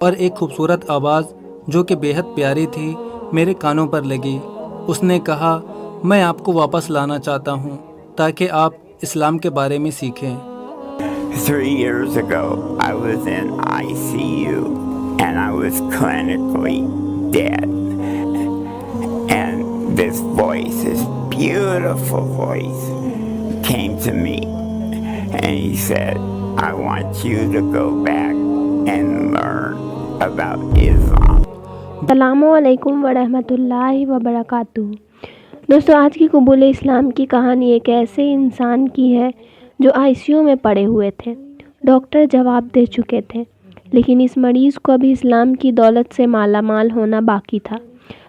और एक खूबसूरत आवाज़ जो कि बेहद प्यारी थी मेरे कानों पर लगी। उसने कहा, मैं आपको वापस लाना चाहता हूँ ताकि आप इस्लाम के बारे में सीखें। 3 years ago, I was in ICU and I was clinically dead. And this voice, this beautiful voice, came to me and he said, I want you to go back and learn about Islam. अस्सलामुअलैकुम वरहमतुल्लाहि वबरकातुहू। दोस्तों, आज की कबूल इस्लाम की कहानी एक ऐसे इंसान की है जो आईसीयू में पड़े हुए थे। डॉक्टर जवाब दे चुके थे, लेकिन इस मरीज़ को अभी इस्लाम की दौलत से माला माल होना बाकी था।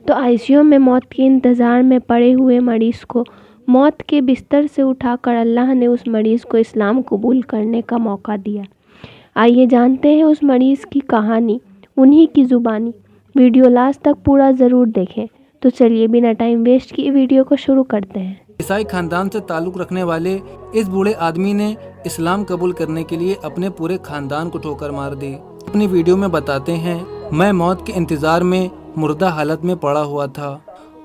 तो आईसीयू में मौत के इंतज़ार में पड़े हुए मरीज़ को मौत के बिस्तर से उठाकर अल्लाह ने उस मरीज़ को इस्लाम कबूल करने का मौका दिया। आइए जानते हैं उस मरीज़ की कहानी उन्हीं की ज़ुबानी। वीडियो लास्ट तक पूरा ज़रूर देखें। तो चलिए बिना टाइम वेस्ट किए वीडियो को शुरू करते हैं। ईसाई खानदान से ताल्लुक़ रखने वाले इस बूढ़े आदमी ने इस्लाम कबूल करने के लिए अपने पूरे खानदान को ठोकर मार दी। अपनी वीडियो में बताते हैं, मैं मौत के इंतज़ार में मुर्दा हालत में पड़ा हुआ था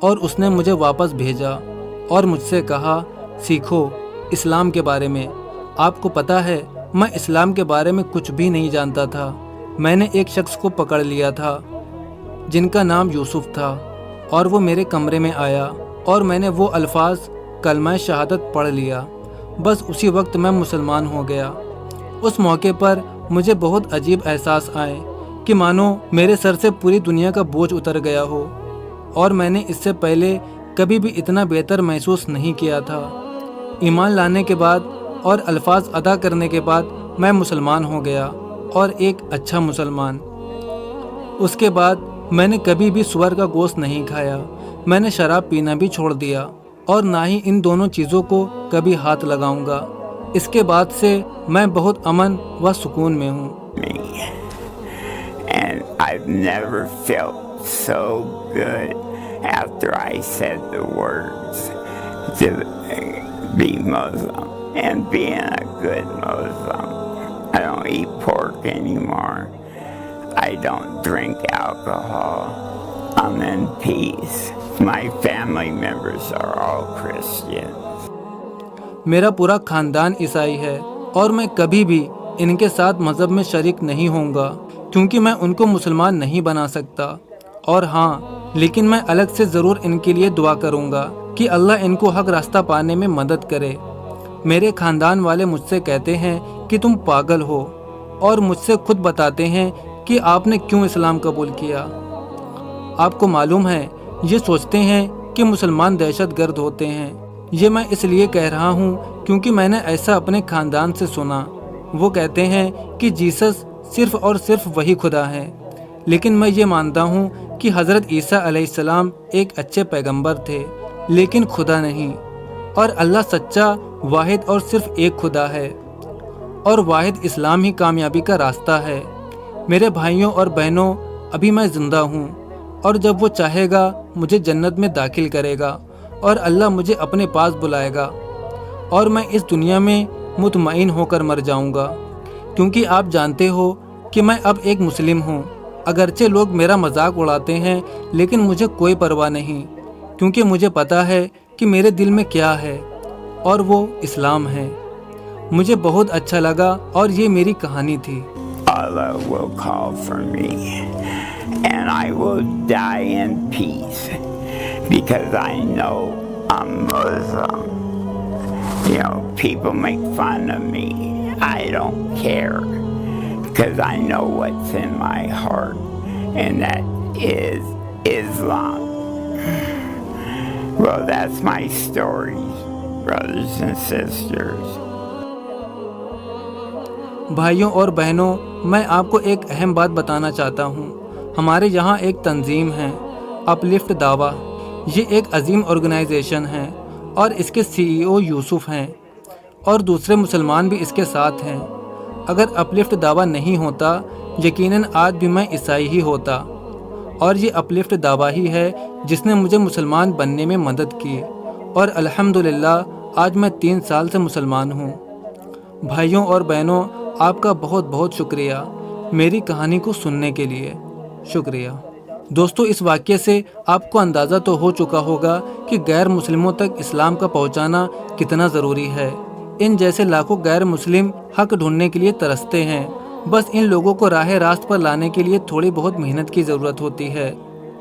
और उसने मुझे वापस भेजा और मुझसे कहा, सीखो इस्लाम के बारे में। आपको पता है, मैं इस्लाम के बारे में कुछ भी नहीं जानता था। मैंने एक शख्स को पकड़ लिया था जिनका नाम यूसुफ था और वो मेरे कमरे में आया और मैंने वो अल्फाज कलमा शहादत पढ़ लिया। बस उसी वक्त मैं मुसलमान हो गया। उस मौके पर मुझे बहुत अजीब एहसास आए कि मानो मेरे सर से पूरी दुनिया का बोझ उतर गया हो और मैंने इससे पहले कभी भी इतना बेहतर महसूस नहीं किया था। ईमान लाने के बाद और अल्फाज अदा करने के बाद मैं मुसलमान हो गया और एक अच्छा मुसलमान। उसके बाद मैंने कभी भी सुअर का गोश्त नहीं खाया। मैंने शराब पीना भी छोड़ दिया और ना ही इन दोनों चीज़ों को कभी हाथ लगाऊंगा। इसके बाद से मैं बहुत अमन व सुकून में हूँ। And I've never felt so good after I said the words to be Muslim and being a good Muslim. I don't eat pork anymore. I don't drink alcohol. I'm in peace. My family members are all Christians. मेरा पूरा खानदान ईसाई है और मैं कभी भी इनके साथ मज़हब में शरीक नहीं होऊंगा क्योंकि मैं उनको मुसलमान नहीं बना सकता। और हाँ, लेकिन मैं अलग से ज़रूर इनके लिए दुआ करूँगा कि अल्लाह इनको हक रास्ता पाने में मदद करे। मेरे खानदान वाले मुझसे कहते हैं कि तुम पागल हो और मुझसे खुद बताते हैं कि आपने क्यों इस्लाम कबूल किया। आपको मालूम है, ये सोचते हैं कि मुसलमान दहशतगर्द होते हैं। ये मैं इसलिए कह रहा हूँ क्योंकि मैंने ऐसा अपने खानदान से सुना। वो कहते हैं कि जीसस सिर्फ़ और सिर्फ वही खुदा है, लेकिन मैं ये मानता हूँ कि हज़रत ईसा अलैहिस्सलाम एक अच्छे पैगंबर थे, लेकिन खुदा नहीं। और अल्लाह सच्चा, वाहिद और सिर्फ एक खुदा है और वाहिद इस्लाम ही कामयाबी का रास्ता है। मेरे भाइयों और बहनों, अभी मैं ज़िंदा हूँ और जब वो चाहेगा मुझे जन्नत में दाखिल करेगा और अल्लाह मुझे अपने पास बुलाएगा और मैं इस दुनिया में मुतमईन होकर मर जाऊँगा, क्योंकि आप जानते हो कि मैं अब एक मुस्लिम हूँ। अगरचे लोग मेरा मजाक उड़ाते हैं, लेकिन मुझे कोई परवाह नहीं, क्योंकि मुझे पता है कि मेरे दिल में क्या है और वो इस्लाम है। मुझे बहुत अच्छा लगा और ये मेरी कहानी थी। Allah will call for me and I will die in peace because I know I'm Muslim. You know, people make fun of me. I don't care because I know what's in my heart, and that is Islam. Well, that's my story, brothers and sisters. भाइयों और बहनों, मैं आपको एक अहम बात बताना चाहता हूँ। हमारे यहाँ एक तंजीम है, अपलिफ्ट दावा। ये एक अजीम ऑर्गेनाइजेशन है और इसके सीईओ यूसुफ हैं और दूसरे मुसलमान भी इसके साथ हैं। अगर अपलिफ्ट दावा नहीं होता, यकीनन आज भी मैं ईसाई ही होता। और ये अपलिफ्ट दावा ही है जिसने मुझे मुसलमान बनने में मदद की और अल्हम्दुलिल्लाह आज मैं 3 साल से मुसलमान हूँ। भाइयों और बहनों, आपका बहुत बहुत शुक्रिया। मेरी कहानी को सुनने के लिए। शुक्रिया। दोस्तों, इस वाक्य से आपको अंदाज़ा तो हो चुका होगा कि गैर मुस्लिमों तक इस्लाम का पहुंचाना कितना ज़रूरी है। इन जैसे लाखों गैर मुस्लिम हक ढूंढने के लिए तरसते हैं। बस इन लोगों को राह रास्त पर लाने के लिए थोड़ी बहुत मेहनत की ज़रूरत होती है।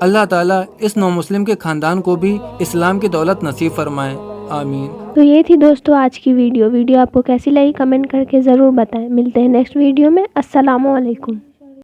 अल्लाह ताला इस नौ मुस्लिम के ख़ानदान को भी इस्लाम की दौलत नसीब फरमाए। आमीन। तो ये थी दोस्तों आज की वीडियो आपको कैसी लगी कमेंट करके ज़रूर बताएं। मिलते हैं नेक्स्ट वीडियो में। अस्सलामु अलैकुम।